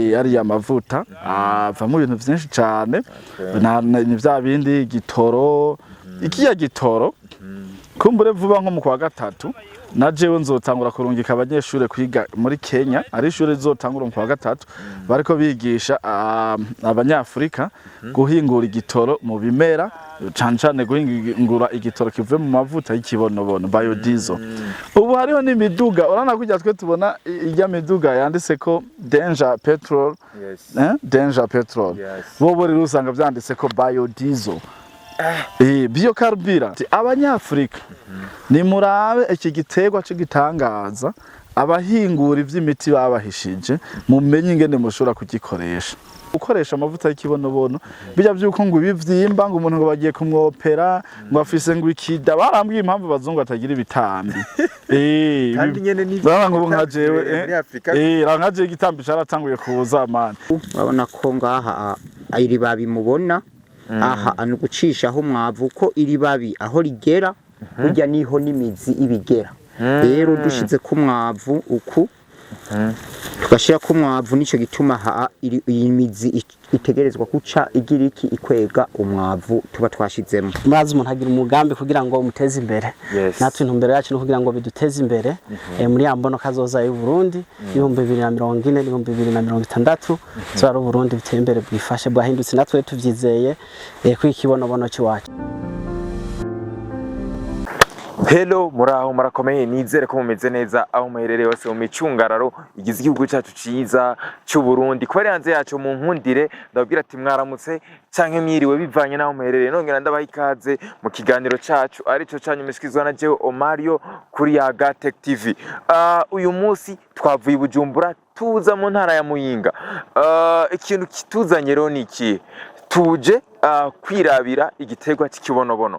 ariya mavuta avamo ibintu byinshi cyane ni bya bindi gitoro ikiya gitoro kumbure vuba nko mu kwa gatatu na jewe nzotangura kurungika abanyeshure kwiga muri Kenya ari ishure rizotangura mu kwa gatatu bariko bigisha abanyafrika guhingura igitoro mu bimera cane guhingura igitoro kivuye mu mavuta y'ikibonobono biodiesel. Ubu hariho n'imiduga urana kujya twe tubona ijya miduga yanditse ko danger petrol danger petrol bo rero usanga vyanditse ko biodiesel biocarburant. Abanyafrika ni murabe iki giterwa cy'igitangaza abahingura ivy'imiti babahishije mumenye ingene mushobora kugikoresha. Ukoresha amavuta y'ikibonobono bijya byuko ngo ibivyimba ngo umuntu ngo bagiye kumwopera ngo afise ngo ikida barambwiye impamvu bazungu batagira ibitambi kandi nyene ni ngo nkajewe rankaje igitambi caratanguye kuza amana. Babona ko ngaha iri babi mubona aha anugucishaho mwavu ko iri babi aho rigera burya niho n'imizi ibigera. Rero dushize ku mwavu uku tugashira ku mwavu nico gituma iyi mizi itegerezwa guca igira iki ikwega umwavu tuba twashizemo. Maze umuntu agira umugambi kugira ngo umuteze imbere natwe intumbero yacu no kugira ngo biduteze imbere muri yambono kazoza y'u Burundi 2040 2060 zara Burundi biteye imbere bwifashe bwahindutse natwe tuvyizeye kwikibonobono cyacu. Hello muraho murakomeye nizere ko mumeze neza aho muherereye hose mu micungararo igize igihugu cyacu ciza cy'u Burundi. Kwari hanze yacu mu nkundire ndabwira ati mwaramutse canke mwiriwe bivanye naho muherereye nongera ndabaha ikaze mu kiganiro cyacu arico cyanyu mishikizwa na jewe Omario kuri Yaga Tech TV. Uyu munsi twavuye Bujumbura tuza mu ntara ya Muyinga. Ikintu kituzanye rero niki tuje kwirabira igiterwa cy'ikibonobono.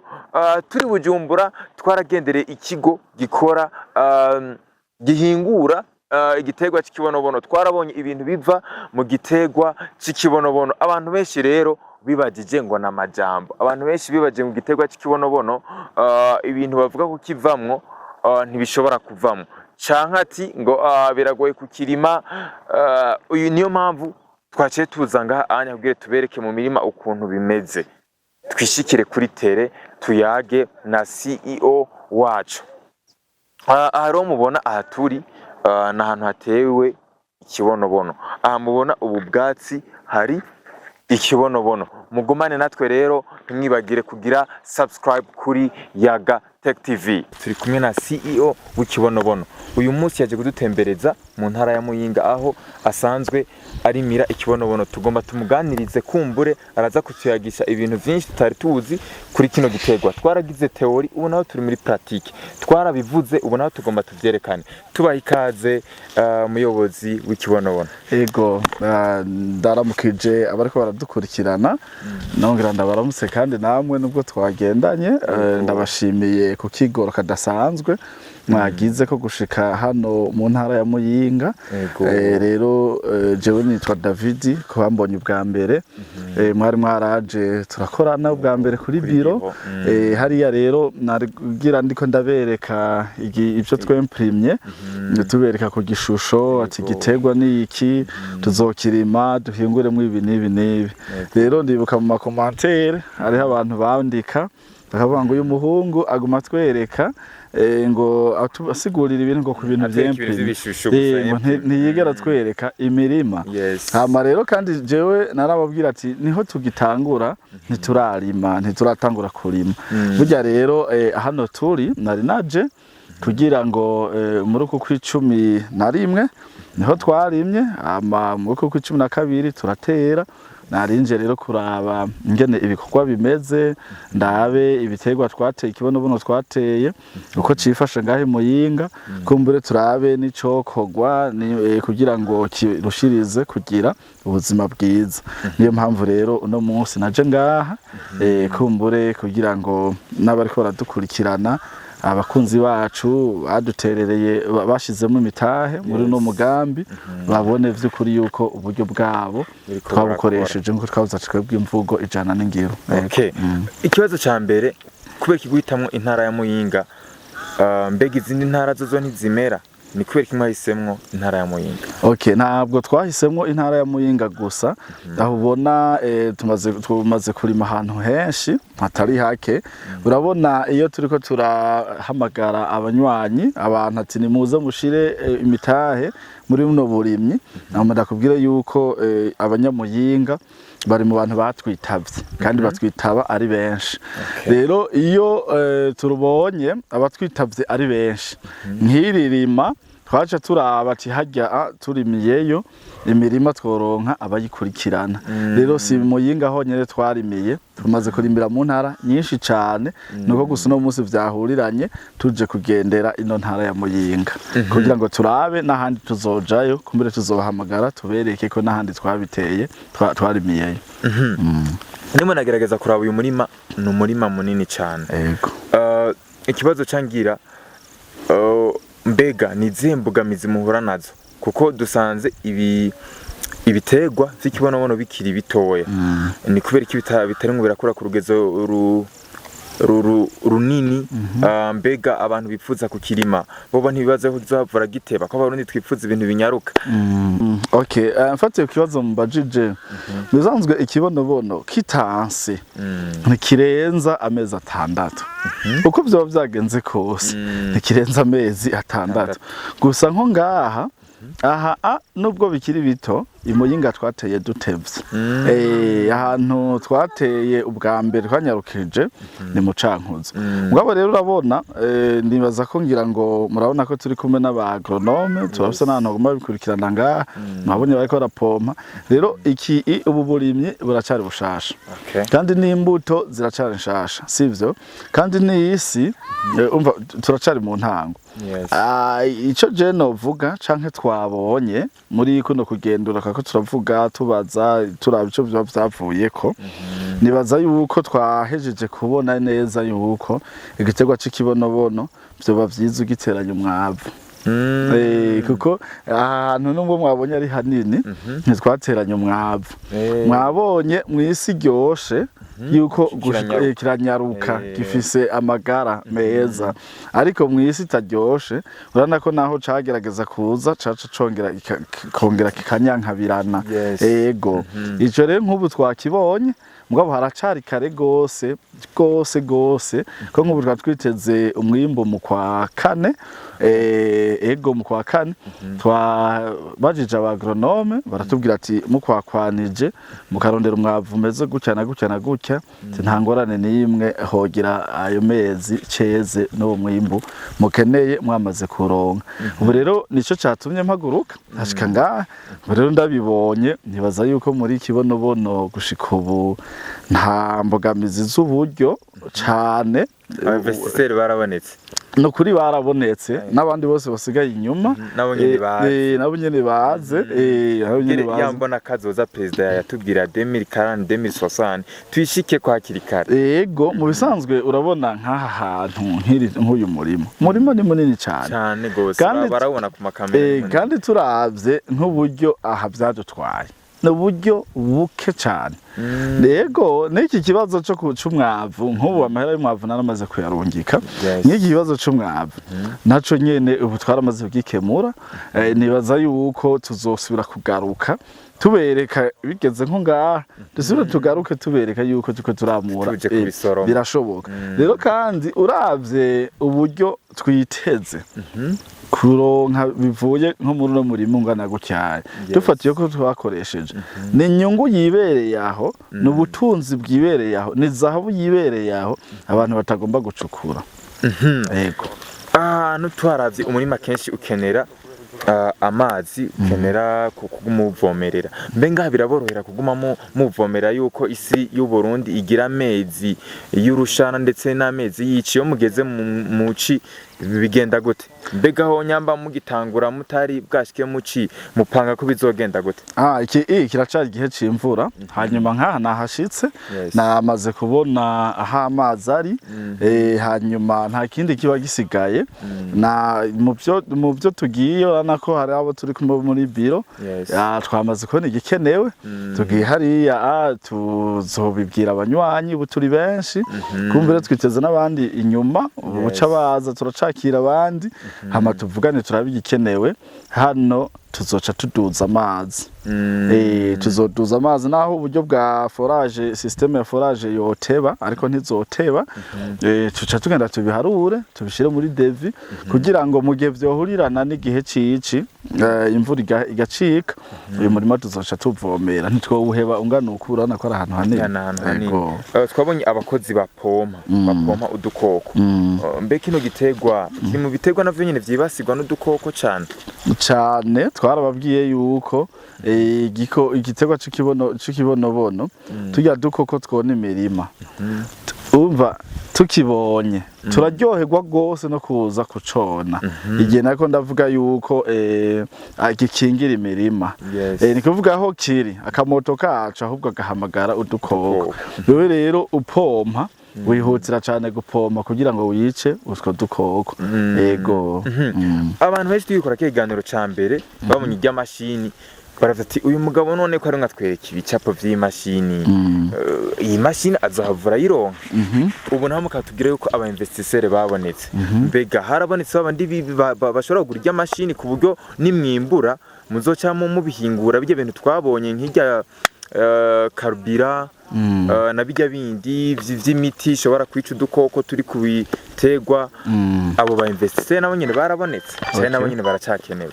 Turi Bujumbura twaragendereye ikigo gikora gihingura igiterwa cy'ikibonobono. Twarabonye ibintu biva mu giterwa cy'ikibonobono. Abantu benshi rero bibagije ngo na majambo. Abantu benshi bibaje mu giterwa cy'ikibonobono ibintu bavuga ko kivamwo ntibishobora kuvamwo. Cankati ngo biragoye kukirima. Uyu niyo mpamvu twaciye tuzanga anya kubwire tubereke mu mirima ukuntu bimeze. Twishikire kuri tere tuyage na CEO wacu. Aharo mubona aha turi n'ahantu hatewe ikibonobono. Aha mubona ubu bwatsi hari ikibonobono. Mugumane natwe rero ntimwibagire kugira subscribe kuri Yaga Tech TV. Turi kumwe na CEO w'ikibonobono. Uyu munsi yaje kudutembereza mu ntara ya Muyinga aho asanzwe arimira ikibonobono. Tugomba tumuganirize kumbure araza kutuyagisha ibintu byinshi tutari tuzi kuri kino giterwa. Twaragize theory ubu naho turi muri pratique. Twarabivuze ubu naho tugomba tuvyerekane. Tubaha ikaze muyobozi w'ikibonobono. Ego ndaramukije abariko baradukurikirana nongera ndabaramutse kandi namwe nubwo twagendanye ndabashimiye ku kigoro kadasanzwe mwagize ko gushika hano mu ntara ya Muyinga. Rero jewe nitwa David ko bambonye ubwa mbere mwari mwaraje turakorana ubwa mbere kuri biro hariya rero nagira ndiko ndabereka ibyo twemprimye tubereka ku gishusho ati giterwa ni iki tuzokirima duhinguremo ibi n'ibi. Rero ndibuka mu makomantere hariho abantu bandika bakavuga ngo uyu muhungu aguma twereka ngo asigurira ibintu ngo ku bintu by'emprimye ntiyigera twereka imirima. Hama rero kandi jewe narababwira ati niho tugitangura ntituratangura kurima. Burya rero hano turi nari naje kugira ngo muri uku kw'icumi na rimwe niho twarimye muri uku kw'icumi na kabiri turatera. Narinje rero kuraba ingene ibikorwa bimeze ndabe ibiterwa twateye ikibonobono twateye uko cifashe ngahe Muyinga kumbure turabe n'icokogwa kugira ngo kirushirize kugira ubuzima bwiza. Niyo mpamvu rero uno munsi naje ngaha kumbure kugira ngo n'abariko baradukurikirana abakunzi bacu baduterereye bashizemo imitahe muri no mugambi babone vy'ukuri yuko uburyo bwabo twabukoresheje ngo twabuza twebwe imvugo ijana n'ingiro. Ikibazo ca mbere kubera kiguhitamwo intara ya Muyinga mbega izindi ntara zozo ntizimera ni kubera ko mwahisemwo intara ya Muyinga? Okay, ntabwo twahisemwo intara ya Muyinga gusa, aho ubona tumaze kurima ahantu henshi hatari hake. Urabona iyo turiko turahamagara abanywanyi abantu ati nimuze mushire imitahe muri buno burimyi, namwe ndakubwire yuko abanyamuyinga bari mu bantu batwitavye kandi batwitaba ari benshi. Rero iyo turubonye abatwitavye ari benshi nk'iririma twaca turaba ati hajya turimiyeyo imirima tworonka abayikurikirana. Rero si Muyinga honyene twarimiye, tumaze kurimbira mu ntara nyinshi cane, nuko gusa no munsi vyahuriranye tuje kugendera ino ntara ya Muyinga kugira ngo turabe n'ahandi tuzojayo, kumbere tuzobahamagara tubereke ko n'ahandi twabiteye twarimiyeyo. Ndimo nagerageza kuraba uyu murima, ni umurima munini cane. Yego. Ikibazo cangira mbega ni izihe mbogamizi muhura nazo, kuko dusanze ibitegwa vy'ikibonobono bikiri bitoya, ni kubera iki bitari ngo birakura ku rugezo runini? Mbega abantu bipfuza kukirima bobo ntibibaze ko zavura giteba, ko abarundi twipfuza ibintu binyaruka. Okay, mfatiye ku kibazo mbajije, bisanzwe ikibonobono kitanse ntikirenza amezi 6, uko vyoba vyagenze kose ntikirenza amezi 6 gusa. Nko ngaha nubwo bikiri bito, Imuyinga twateye dutevye. Ahantu twateye ubwa mbere twanyarukije ni mu Cankuzo. Mugabo rero urabona, nibaza ko ngira ngo murabona ko turi kumwe n'abagronome, turafise n'ahantu bagomba bikurikirana ngaha, mwabonye bariko barapompa. Rero ubu burimyi buracari bushasha, kandi n'imbuto ziracari nshasha, sivyo? Kandi n'isi umva turacari mu ntango. Ico je novuga canke twabonye muri kuno kugendura ko turavuga tubaza turaba ico vyavuyeko, nibaza yuko twahejeje kubona neza yuko igitegwa c'ikibonobono vyoba vyiza ugiteranya umwavu. Kuko ahantu nubwo mwabonye ari hanini ntitwateranya umwavu. Mwabonye mw'isi ryoshe yuko kiranyaruka, gifise amagara meza, ariko mw'isi itaryoshe urana ko naho cagerageza kuza caca kongera kikanyankabirana. Ego, ico rero nk'ubu twakibonye, mugabo haracari kare gose ko nk'ubu twiteze umwimbo mu kwa 4. Ego mu kwa 4 twabajije abagronome baratubwira ati mukwakwanije mukarondera umwavu umeze gutya na gutya na gutya, nta ngorane n'imwe hogira ayo mezi ceze no mwimbu mukeneye mwamaze kuronka. Ubu rero nico catumye mpaguruka hashika ngaha. Rero ndabibonye nibaza yuko muri kibonobono gushika ubu nta mbogamizi z'uburyo cane. Investisseur barabonetse, no kuri barabonetse, n'abandi bose basigaye inyuma nabo nyene baze. Yambona kazoza president yatubwira 2040 2060 twishike kwa kirikare. Yego, mu bisanzwe urabona nk'aha hantu nk'uyu murima ni munini cyane gose, barabona ku makamera. Kandi turavye nk'uburyo aha vyadutwaye n'uburyo buke cyane. Yego, n'iki kibazo cyo c'umwavu, nk'ubu amahera y'umwavu naramaze kuyarungika. N'iki kibazo c'umwavu naco nyene ubu twaramaze kugikemura. Nibaza yuko tuzosubira kugaruka tubereka bigeze nko ngaha, dusubire tugaruke tubereka yuko tuko turamura birashoboka. Rero kandi uravye uburyo twiteze kuronka bivuye nko muri no murimo ungana gutyaye, dufatiye ko twakoresheje ni inyungu yibereye aho, n'ubutunzi bwibereye aho, ni zahabu yibereye aho abantu batagomba gucukura. Yego, n'utwaravye umurima kenshi ukenera amazi, ukenera kugumuvomerera. Mbenga biraborohera kuguma muvomera yuko isi y'u Burundi igira amezi y'urushana ndetse n'amezi y'iciyo mugeze mu ci bigenda gute? Mbega ho nyamba mugitangura mutari bwashike muci mupanga ko bizogenda gute? Iki kiracari gihe c'imvura, hanyuma nkaha nahashitse namaze kubona aha amazi ari. Hanyuma nta kindi kiba gisigaye, na mu byo tugiye nako hari abo turi muri biro, twamaze kubona igikenewe. Tugiye hariya tuzobibwira abanywanyi, ubu turi benshi, kumvire twiteze n'abandi inyuma buca baza. twakira abandi hama tuvugane turabigikenewe hano tuzoca tuduza amazi tuzoduza amazi naho uburyo bwa forage systeme ya forage yoteba ariko ntizoteba tuca tugenda tubiharure tubishire muri devi kugira ngo mu gihe vyohurirana n'igihe cici imvura igacika uyu murima tuzoca tuvomera ntitwowuheba ungana ukurana ko ari ahantu hanini twabonye abakozi bapompa udukoko mbe kino gitegwa kiri mu bitegwa navyo nyene vyibasigwa n'udukoko cane twarababwiye yuko igitegwa c'ikibonobono turya dukoko twona imirima umva tukibonye turaryoherwa rwose no kuza kucona igihe nako ndavuga yuko gikingira imirima ni kuvuga aho kiri akamoto kacu ahubwo agahamagara udukoko wewe rero upompa wihutira cyane gupompa kugira ngo wice utwo dukoko yego abantu benshi twikora kiganiro ca mbere babonye iry'amashini baravuga ati uyu mugabo none ko ari ngatwereka ibicapo vy'imashini iyi mashini azahavura yironka ubu naho mukatubwira yuko aba investisseur babonetse mbega harabonetse babandi bashobora kugura iry'amashini ku buryo nimwimbura muzoca mu bihingura bye bintu twabonye nk'irya karubira na bijya bindi vy'imiti ishobora kwica udukoko turi kubitegwa abo ba investisseur nabo nyene barabonetse cyane nabo nyene baracakenewe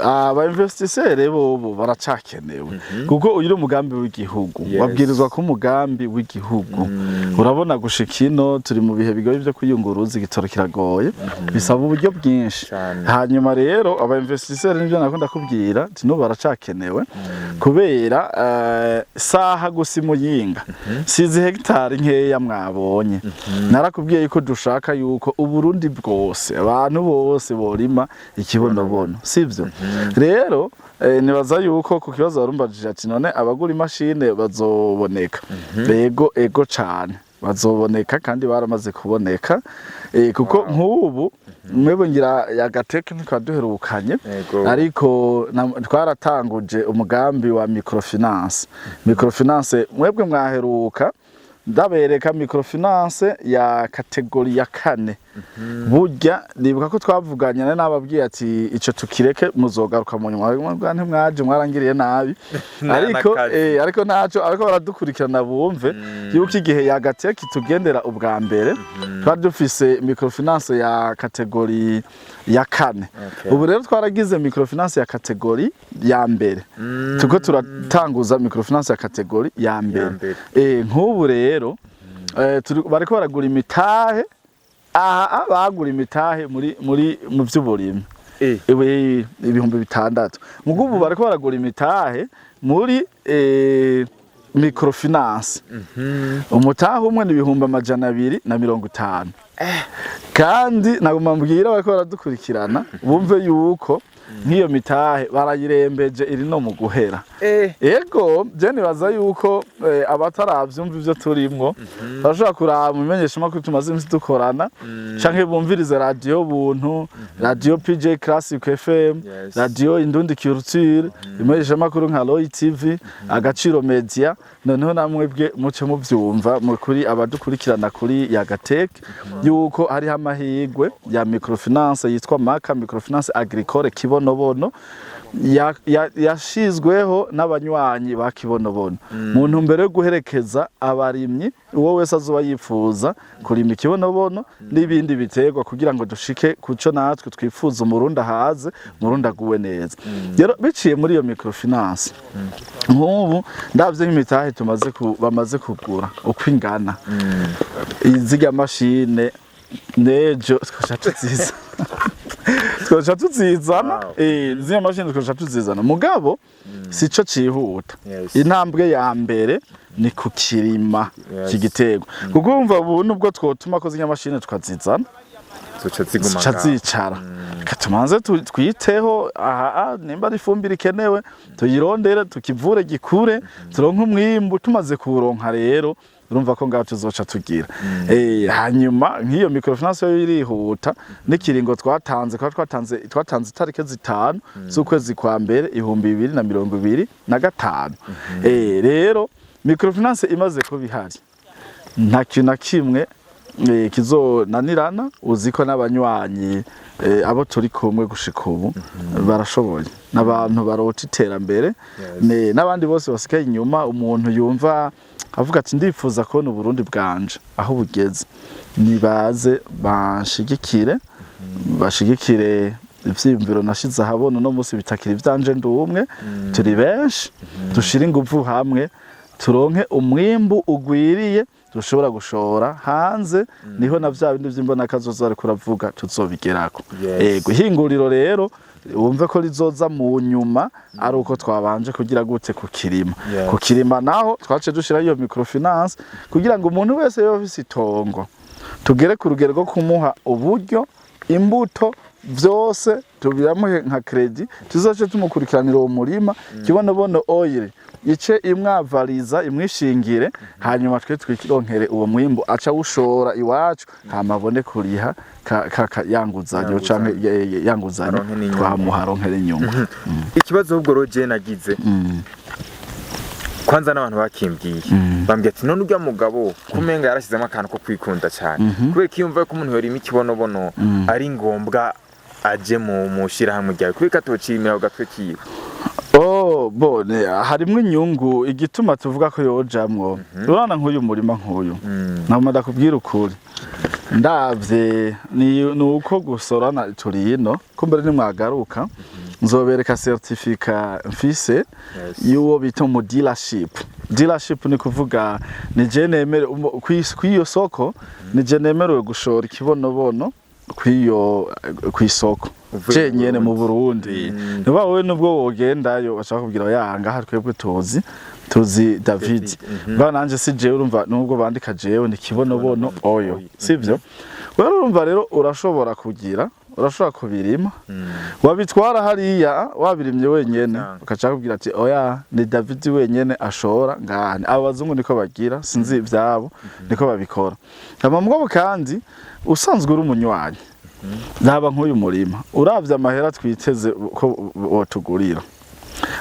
aba investisseur bo baracakenewe kuko uyu umugambi w'igihugu wabwirizwa ko umugambi w'igihugu urabona gushikino turi mu bihe bigoye byo kuyunguruza igitoro kiragoye bisaba uburyo bwinshi hanyuma rero aba investisseur nivyo nakunda kubwira tino baracakenewe kubera saha gusimuyinga sizi hegitari nkeya mwabonye narakubwiye yuko dushaka yuko uburundi bwose abantu bose borima ikibonobono sivyo rero nibaza yuko ku kibazo barumbajije ati none abagura imashine bazoboneka ego cane bazoboneka kandi baramaze kuboneka kuko nk'ubu mwebwe ngira yagateke ntikaduherukanye ariko twaratanguje umugambi wa microfinance mwebwe mwaheruka ndabereka microfinance ya kategori ya 4 burya nibuka ko twavuganye n'ababwiye ati ico tukireke muzogaruka mu nyuma ntimwaje mwarangiriye nabi ariko naco ariko baradukurikirana bumve yuko igihe yagateke tugendera ubwa mbere twari dufise microfinance ya kategori ya 4 ubu rero twaragize microfinance ya kategori ya mbere tuko turatanguza microfinance ya kategori ya mbere nk'ubu rero bariko baragura imitahe bagura imitahe mu vy'uburimi ibihumbi 6 mugubu bariko baragura imitahe muri microfinance umutahe umwe ni ibihumbi 250 kandi nagomba mbwira bariko baradukurikirana bumve yuko nk'iyo mitahe barayirembeje iri no mu guhera ego je nibaza yuko abataravyumva ivyo turimwo bashobora kuraba mu bimenyeshamakuru tumaze imisi dukorana canke bumvirize radio buntu radio PJ Classic FM radio Indundi Culture imenyeshamakuru nka Roy TV Agaciro Media noneho namwebwe muce muvyumva kuri abadukurikirana kuri Yagateke yuko hari amahigwe ya microfinance yitwa Maka Microfinance Agricole Kibonobono yashizweho n'abanywanyi ba Kibonobono mu ntumbero yo guherekeza abarimyi uwo wese azoba yifuza kurima Kibonobono n'ibindi biterwa kugira ngo dushike kuco natwe twifuza umurundi ahaze umurundi aguwe neza rero biciye muri iyo microfinance nk'ubu ndavye nk'imitahe bamaze kugura uko ingana iziga mashine nejo twoca tuzizana zino mashini twoca tuzizana mugabo sico cihuta intambwe ya mbere ni kukirima kigiterwa kuko umva ubu nubwo twotuma ko zinya mashini tukazizana zica zicara katumanze twiteho nimba ari ifumbire ikenewe tuyirondere tukivure gikure turonke umwimbu tumaze kuronka rero urumva ko ngaho tuzoca tugira hanyuma nk'iyo microfinance yo irihuta n'ikiringo twatanze itarike 5 z'ukwezi kwa mbere 2025 rero microfinance imaze ko bihari nta kintu na kimwe kizonanirana uziko n'abanywanyi abo turi kumwe gushika ubu barashoboye n'abantu barota iterambere n'abandi bose basigaye inyuma umuntu yumva avuga ati ndifuza kubona Uburundi bwanje aho bugeze nibaze bashigikire ivyiyumviro nashize ahabona no musi bitakira ivyanje ndumwe turi benshi dushira ingufu hamwe turonke umwimbu ugwiriye dushobora gushora hanze niho na vya bindi vy'imbona kazoza ariko uravuga tuzobigerako ihinguriro rero wumve ko rizoza mu nyuma ari uko twabanje kugira gute kukirima naho twace dushira iyo microfinance kugira ngo umuntu wese yofise itongo tugere ku rugero rwo kumuha uburyo imbuto vyose tubiramuhe nka credit tuzoce tumukurikiranira uwo murima kibonobono oil ice imwavariza imwishingire hanyuma twe twikironkere uwo mwimbo aca ushora iwacu hamabone kuriha yanguzanyo canke yanguzanyo twamuharonkere nyuma ikibazo ahubwo roje nagize kwanza n'abantu bakimbwiye bambye ati none urya mugabo kumenga yarashizemo akantu ko kwikunda cyane kubera kiyumva ko umuntu yorima ikibonobono ari ngombwa aje mu mushirahamwe ryawe kubera atocimira ugatwe kiwe bone harimwe inyungu igituma tuvuga ko yojamwo urana nk'uyu murima nk'uyu ntabwo ndakubwira ukuri ndavye ni uko gusorana turino kumbere nimwagaruka nzobereka certificat mfise y'uwo bita mu dealership ni kuvuga ni je nemere kw'iyo soko ni je nemerewe gushora ikibonobono kw'isoko nyene mu Burundi niba wowe nubwo wogendayo bashaka kubwira yanga hari twebwe tuzi David nanje si jewe urumva nubwo bandika jewe ni kibonobono oyo sivyo wewe urumva rero urashobora kubirima wabitwara hariya wabirimye wenyene ukaca kubwira ati oya ni David wenyene ashora ngane abazungu niko bagira sinzi ivyabo niko babikora mugabo kandi usanzwe uri umunywanyi naba nk'uyu murima uravye amahera twiteze ko wotugurira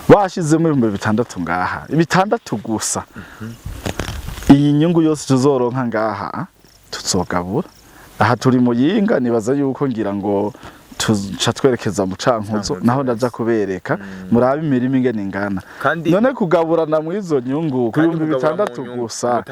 washizemo 600 ngaha 600 gusa iyi nyungu yose tuzoronka ngaha tuzogabura aha turi mu yinga nibaza yuko ngira ngo tuca twerekeza mu Cankuzo naho ndaja kubereka murabe imirima ingene ingana none kugaburana mu izo nyungu ku 600 gusa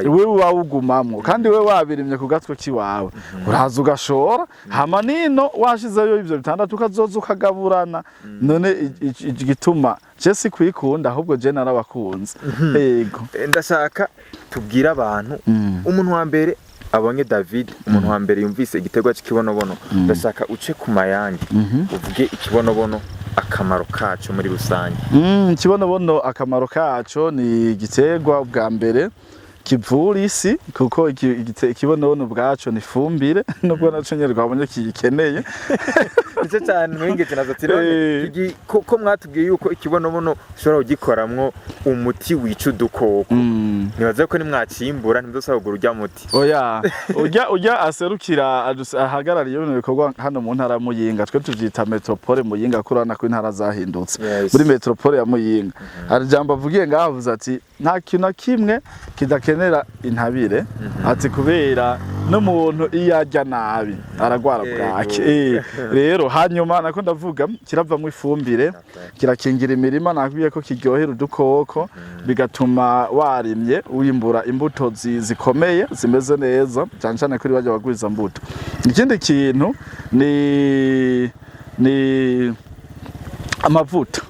wewe wawugumamwo kandi wewe wabirimye ku gatwe kiwawe uraza ugashora hama nino washizeyo ivyo 600 ukazoza ukagaburana none igituma je si kwikunda ahubwo je narabakunze yego ndashaka tubwira abantu umuntu wa mbere abonye David umuntu wa mbere yumvise igitego cy'ikibonobono ndashaka uce ku mayange uvuge ikibonobono akamaro kacu muri rusange ikibonobono akamaro kacu ni igiterwa bwa mbere kivura isi kuko ikibonobono bwacu ni fumbire nubwo naco nyerwa abonye kikeneye nico cyane mwingeze nazati none ko mwatubwiye yuko ikibonobono ushobora kugikoramwo umuti wica udukoko nibaze ko nimwacimbura ntibuzosaba urya muti oya urya aserukira ahagarariye ibintu bikorwa hano mu ntara Muyinga twe tuvyita metropole Muyinga kurana ko intara zahindutse muri metropole ya Muyinga hari jambo avugiye ngaho avuze ati nta kintu kimwe kidakenera intabire ati kubera n'umuntu iyo ajya nabi aragwara bwake rero hanyuma nako ndavuga kiravamwe ifumbire kirakingira imirima nakwiye ko kiryohera udukoko bigatuma warimye wimbura imbuto zikomeye zimeze neza cyane cyane kuri bajya bagwiza mbuto ikindi kintu ni amavuta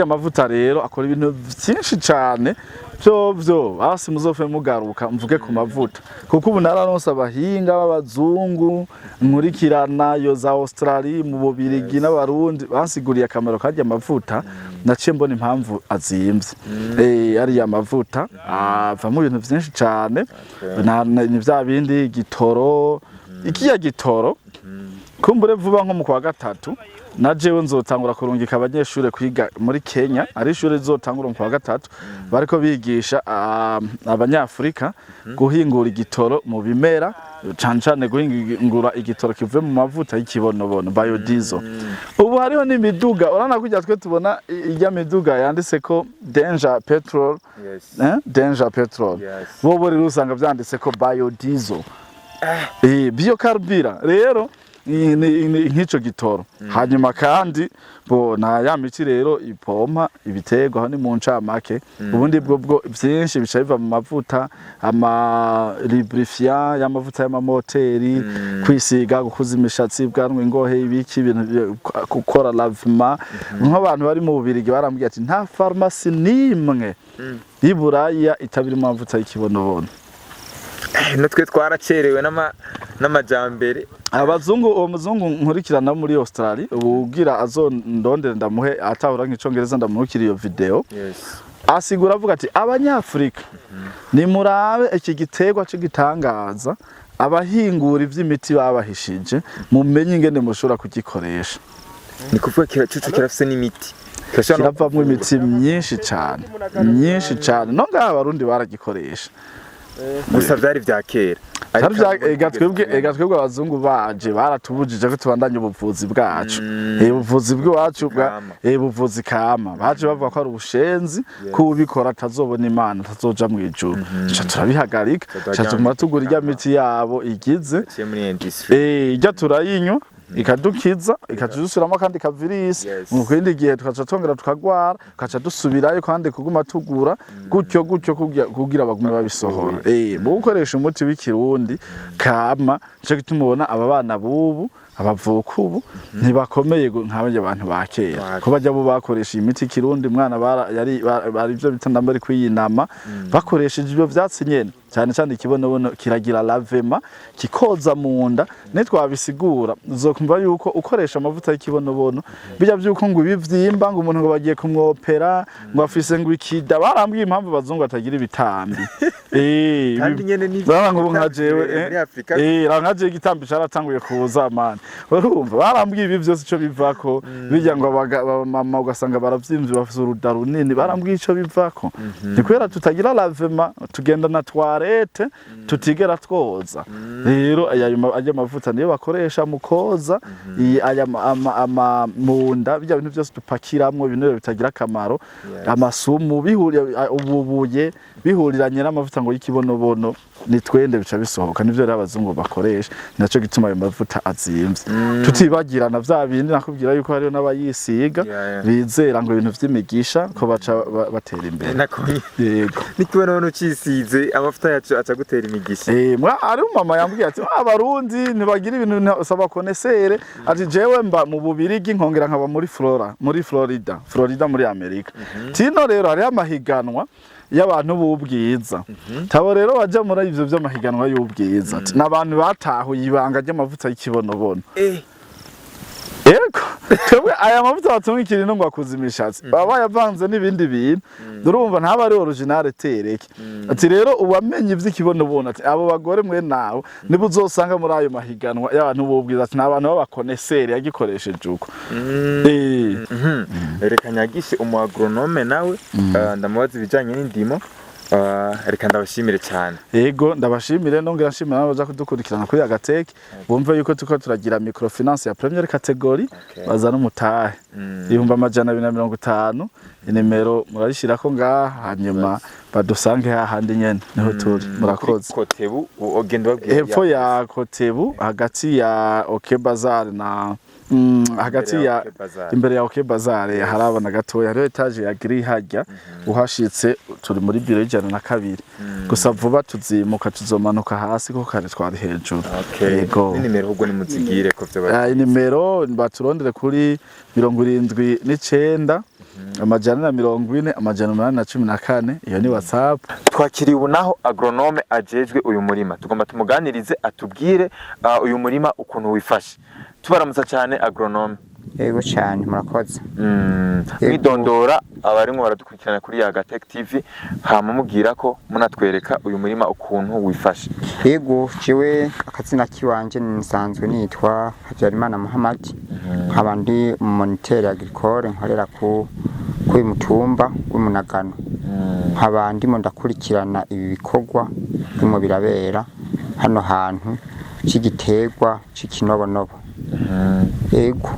amavuta rero akora ibintu byinshi cyane byo basi muzofe mugaruka mvuge ku mavuta kuko ubu nararonse abahinga b'abazungu nkurikirana yo za Australia mu Bubirigi n'abarundi basiguriye akamaro kajya amavuta naciye mbona impamvu azimvye ari ya mavuta avamo ibintu byinshi cyane ni bya bindi gitoro ikiya gitoro kumbure vuba nko mu kwa gatatu na jewe nzotangura kurungika abanyeshure kwiga muri Kenya ari ishure rizotangura mu kwa gatatu bariko bigisha abanyafrika guhingura igitoro mu bimera cane guhingura igitoro kivuye mu mavuta y'ikibonobono biodiesel. Ubu hariho n'imiduga urana kujya twe tubona ijya miduga yanditse ko danger petrol, danger petrol, bo rero usanga vyanditse ko biodiesel, biocarburant rero nk'ico gitoro. Hanyuma kandi na ya miti rero ipompa ibiterwa ni mu ncamake, ubundi bwo byinshi bica biva mu mavuta ama lubrifiant y'amavuta y'amamoteri, kwisiga, gukuza imishatsi, bwanwe ingohe, ibiki ibintu gukora lavement. Nk'abantu bari mu Bubirigi barambwiye ati nta pharmacy nimwe y'Iburaya itabira mu mavuta y'ikibonobono. Natwe twaracerewe n'amajambere. Abazungu uwo muzungu nkurikirana muri Australia ubugira azondondera ndamuhe atahura nk'icongereza ndamurukira iyo video. Asigura avuga ati abanyafrika ni murabe iki giterwa cy'igitangaza abahingura ivy'imiti babahishije mumenye ingene mushobora kugikoresha. Ni kuvuga kirafise n'imiti kiravamwo imiti myinshi cyane no ngaha abarundi baragikoresha. Gusa vyari vya kera. Twebwe abazungu baje baratubujije ko tubandanya ubuvuzi bwacu, ubuvuzi bwacu ubuvuzi kama baje bavuga ko ari ubushenzi ko ubikora atazobona Imana atazoja mu ijuru. Turabihagarika cyatuma tugura irya miti yabo igize ijya turayinywa ikadukiza ikatudusubiramo kandi kavirisi mu kindi gihe tukaca tongera tukagwara tukaca dusubirayo kandi kuguma tugura gutyo kugira bagume babisohora. Mu gukoresha umuti w'ikirundi kama cyo gitumubona aba bana bubu abavuka ubu ntibakomeye nk'abanje abantu ba kera ko bajya bo bakoresha imiti kirundi mwana bari byo bitanda bari kwiyinama bakoresheje ibyo vyatsi nyene cyane ikibonobono kiragira lavema kikoza mu nda nitwabisigura uzokumva yuko ukoresha amavuta y'ikibonobono bijya byuko ngo ibivyimba ngo umuntu ngo bagiye kumwopera ngo afise ngo ikida barambwiye impamvu bazungu batagira ibitambi. Kandi nyene ni ngo nka jewe rangaje igitambi caratanguye kuza man urumva barambwiye ibi byose ico bivako bijya ngo mama ugasanga baravyimvye bafise uruda runini barambwiye ico bivako ni kwera tutagira lavema tugenda na toilette tutigera twoza rero aya mavuta niyo bakoresha mu koza aya munda bijya bintu byose dupakiramwo ibintu bitagira kamaro amasumu ububuye bihuriranye n'amavuta ngo y'ikibonobono ni twende bica bisohoka nivyo rero abazungu bakoresha naco gituma ayo mavuta azimvye. Tutibagirana vya bindi nakubwira yuko hariyo n'abayisiga bizera ngo ibintu vy'imigisha ko baca batera imbere. Yego nikibonobono cisize amavuta yacu aca gutera imigisha. Ari mama yambwiye ati abarundi ntibagira ibintu saba konesere ati jewe mba mu Bubirigi nkongera nkaba muri Florida muri Amerika. Tino rero hari amahiganwa y'abantu b'ubwiza tabo rero baje muri ivyo vy'amahiganwa y'ubwiza n'abantu batahuye ibanga ry'amavuta y'ikibonobono. Yego twebwe aya mavuta batunga ikintu ngo akuza imishatsi baba yavanze n'ibindi bintu urumva ntaba ari original tereke ati rero ubamenye ivy'ikibonobono ati abo bagore mwe nawe nibo uzosanga muri ayo mahiganwa y'abantu b'ubwiza ati n'abantu b'abakoneseri yagikoresheje uko. Reka nyagishe umu agronome nawe ndamubaza ibijanye n'indimo. Reka ndabashimire cyane. Yego ndabashimire nongera nshimira nabaza kudukurikirana kuri Agateke bumve yuko tuko turagira microfinance ya première catégorie bazana umutahe 250 inimero murarishirako ngaha hanyuma badusange hahandi nyene niho turi murakoze. Kotebu ogenda babwiye hepfo ya Kotebu hagati ya OK Bazar na hagati ya imbere ya OK Bazar harabana gatoya hariho etage ya gris hajya uhashitse turi muri biro y'102 gusa vuba tuzimuka tuzomanuka hasi ko kare twari hejuru. Yego nimero ubwo nimuzigire ko vyo nimero baturondere kuri 79 amajana 40 amajana 814 iyo ni WhatsApp. Twakiriye ubu naho agronome ajejwe uyu murima tugomba tumuganirize atubwire uyu murima ukuntu wifashe. Tubaramutsa cyane agronome. yego cyane murakoze. Mwidondora abarimwo baradukurikirana kuri Yagatech TV hama mubwira ko munatwereka uyu murima ukuntu wifashe. Yego jewe akazina kiwanje nsanzwe nitwa Habyarimana Muhammad, nkaba ndi moniteur agricole nkorera ku mutumba w'Imunagano, nkaba ndimo ndakurikirana ibi bikorwa bimo birabera hano hantu c'igiterwa c'ikinobonobo. Yego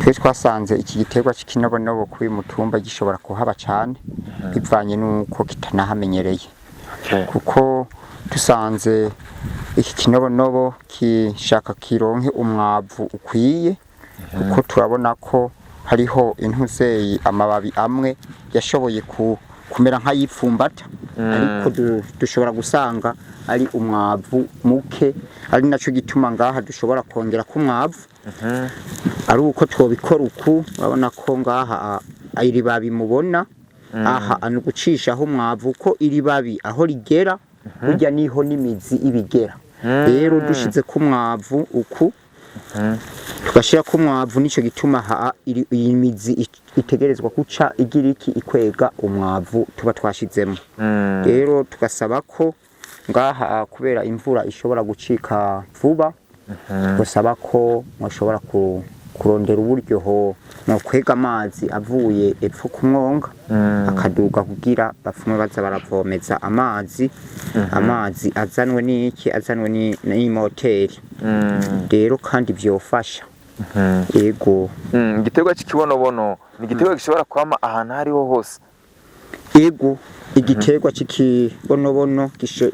twe twasanze iki giterwa c'ikinobonobo kuri mutumba gishobora kuhaba cyane bivanye nuko kitanahamenyereye, kuko dusanze iki kinobonobo kishaka kironke umwavu ukwiye, kuko turabona ko hariho intuzeyi amababi amwe yashoboye kumera nk'ayipfumbata, ariko dushobora gusanga ari umwavu muke, ari naco gituma ngaha dushobora kongera ku mwavu ari uko twobikora uku. Urabona ko ngaha iri babi mubona aha anugucishaho umwavu ko iri babi aho rigera burya niho n'imizi ibigera. Rero dushize ku mwavu uku tugashira ku mwavu, nico gituma iyi mizi itegerezwa guca igira iki ikwega umwavu tuba twashizemo. Rero tugasaba ko ngaha kubera imvura ishobora gucika vuba, gusaba ko mwashobora kurondera uburyo ho no kwega amazi avuye epfo ku mwonga akaduga kugira bafumwe baza baravomeza amazi azanwe n'iki, azanwe ni moteri. Rero kandi byofasha. Yego igiterwa cy'ikibonobono ni igiterwa gishobora kwama ahantu hariho hose. Yego igiterwa cy'ikibonobono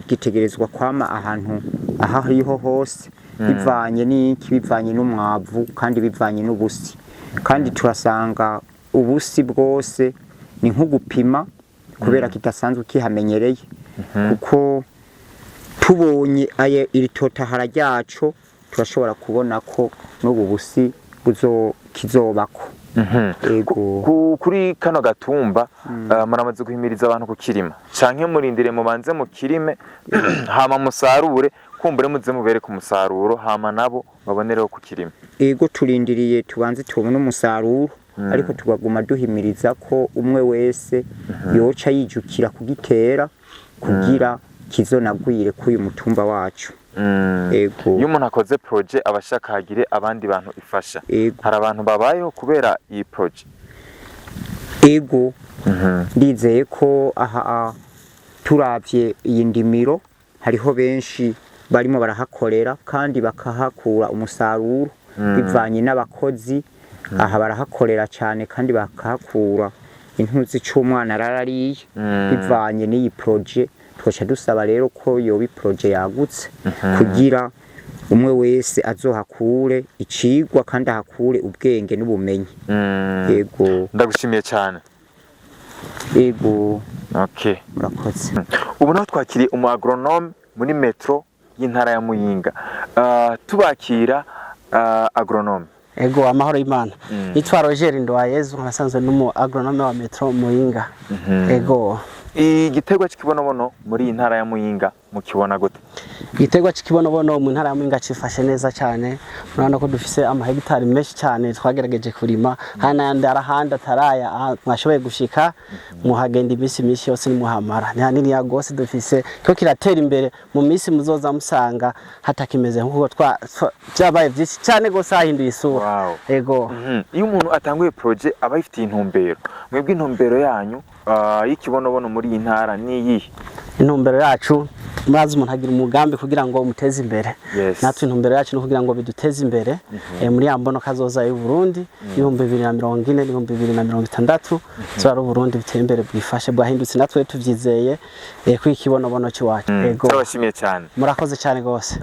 gitegerezwa kwama ahantu aha hariho hose, bivanye n'iki, bivanye n'umwavu kandi bivanye n'ubusi. Kandi turasanga ubusi bwose ni nk'ugupima kubera kidasanzwe kihamenyereye, kuko tubonye iri totahara ryaco turashobora kubona ko n'ubu busi kizobako. Kuri kano gatumba muramaze guhimiriza abantu kukirima canke murindire mubanze mukirime hama musarure kumbure muze mubere ku musaruro hama nabo babonereho kukirima? Ego turindiriye tubanze tubone umusaruro, ariko tugaguma duhimiriza ko umwe wese yoca yijukira kugitera kugira kizonagwire k'uyu mutumba wacu. Ego iyo umuntu akoze projet abashaka hagire abandi bantu ifasha, hari abantu babayeho kubera iyi projet? Ego ndizeye ko aha turavye iyi ndimiro hariho benshi barimo barahakorera kandi bakahakura umusaruro bivanye n'abakozi. Aha barahakorera cyane kandi bakahakura intuzi c'umwana ararariye bivanye n'iyi projet. Twaca dusaba rero ko yoba projet yagutse kugira umwe wese azohakure icigwa kandi ahakure ubwenge n'ubumenyi. Yego ndagushimiye cyane. Yego okay murakoze. Ubu naho twakiriye umu agronome muri metro y'intara ya Muyinga. Tubakira agronome. Ego amahoro y'Imana. Yitwa Roger Ndwayezu, nkasanzwe n'umu agronome wa metro Muyinga. Ego igiterwa cy'ikibonobono muri iyi ntara ya Muyinga mukibona gute? igiterwa cy'ikibonobono mu ntara ya Muyinga cifashe neza cyane. Murabona ko dufise amahegitari menshi cyane twagerageje kurima, hana yandi arahandi ataraya mwashoboye gushika muhagenda imisi yose nimuhamara. Ni hanini ya gose dufise ko kiratera imbere, mu misi muzoza musanga hatakimeze nkuko byabaye byinshi cyane gose ahinduye isura. Ego iyo umuntu atanguye projet aba ifite intumbero, mwebwe intumbero yanyu y'ikibonobono muri iyi ntara ni iyihe? Intumbero yacu maze umuntu agira umugambi kugira ngo umuteze imbere. Natwe intumbero yacu no kugira ngo biduteze imbere muri yambono kazoza y'u Burundi 2040 2060 zari Burundi biteye imbere bwifashe bwahindutse, natwe tuvyizeye ko ikibonobono cyo wacu. Ego turabashimiye cyane. Murakoze cyane gose.